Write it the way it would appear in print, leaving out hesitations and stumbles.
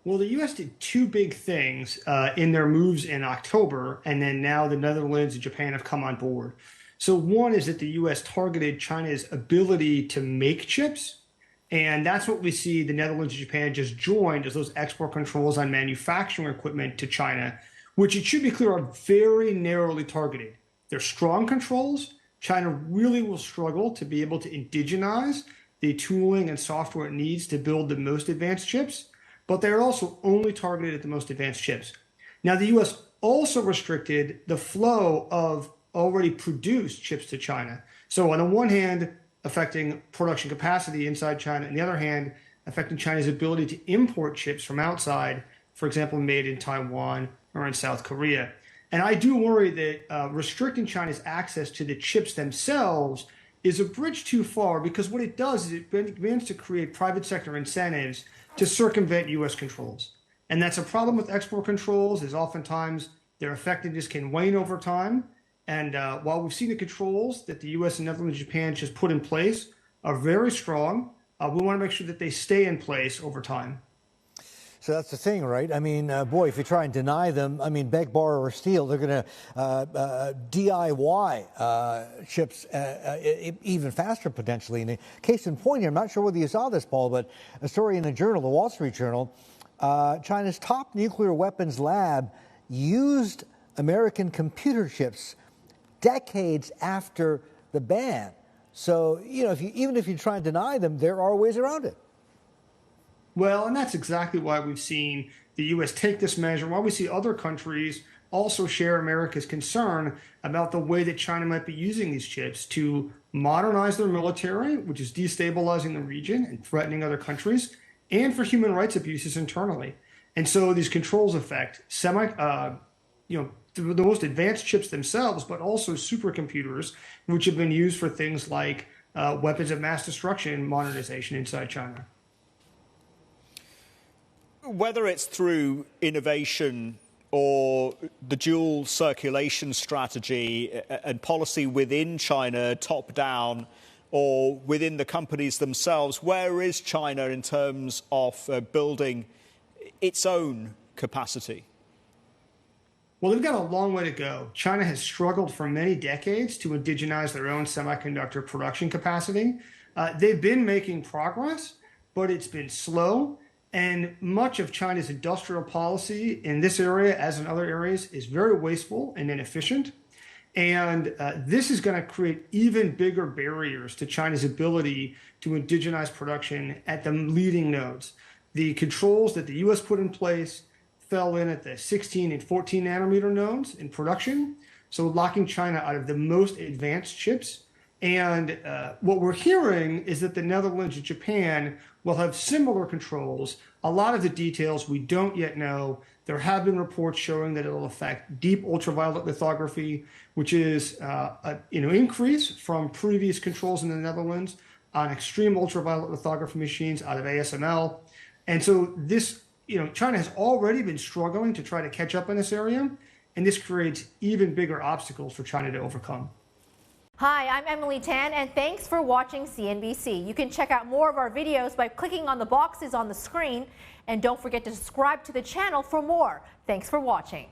Well, the U.S. did two big things in their moves in October, and then now the Netherlands and Japan have come on board. So one is that the U.S. targeted China's ability to make chips, and that's what we see the Netherlands and Japan just joined as those export controls on manufacturing equipment to China, which it should be clear are very narrowly targeted. They're strong controls. China really will struggle to be able to indigenize the tooling and software it needs to build the most advanced chips, but they're also only targeted at the most advanced chips. Now, the US also restricted the flow of already produced chips to China. So on the one hand, affecting production capacity inside China, and the other hand, affecting China's ability to import chips from outside, for example, made in Taiwan or in South Korea. And I do worry that restricting China's access to the chips themselves is a bridge too far, because what it does is it begins to create private sector incentives to circumvent U.S. controls. And that's a problem with export controls, is oftentimes their effectiveness can wane over time. And while we've seen the controls that the U.S. and Netherlands and Japan just put in place are very strong, we want to make sure that they stay in place over time. So that's the thing, right? I mean, boy, if you try and deny them, I mean, beg, borrow, or steal, they're going to DIY chips even faster, potentially. And case in point here, I'm not sure whether you saw this, Paul, but a story in the Journal, the Wall Street Journal, China's top nuclear weapons lab used American computer chips decades after the ban. So, you know, even if you try and deny them, there are ways around it. Well, and that's exactly why we've seen the U.S. take this measure, why we see other countries also share America's concern about the way that China might be using these chips to modernize their military, which is destabilizing the region and threatening other countries, and for human rights abuses internally. And so these controls affect the most advanced chips themselves, but also supercomputers, which have been used for things like weapons of mass destruction modernization inside China. Whether it's through innovation or the dual circulation strategy and policy within China, top down, or within the companies themselves, where is China in terms of building its own capacity? Well, they've got a long way to go. China has struggled for many decades to indigenize their own semiconductor production capacity. They've been making progress, but it's been slow. And much of China's industrial policy in this area, as in other areas, is very wasteful and inefficient. And this is going to create even bigger barriers to China's ability to indigenize production at the leading nodes. The controls that the U.S. put in place fell in at the 16 and 14 nanometer nodes in production, so locking China out of the most advanced chips. And what we're hearing is that the Netherlands and Japan will have similar controls. A lot of the details we don't yet know. There have been reports showing that it'll affect deep ultraviolet lithography, which is an increase from previous controls in the Netherlands on extreme ultraviolet lithography machines out of ASML. And so this, China has already been struggling to try to catch up in this area, and this creates even bigger obstacles for China to overcome. Hi, I'm Emily Tan, and thanks for watching CNBC. You can check out more of our videos by clicking on the boxes on the screen, and don't forget to subscribe to the channel for more. Thanks for watching.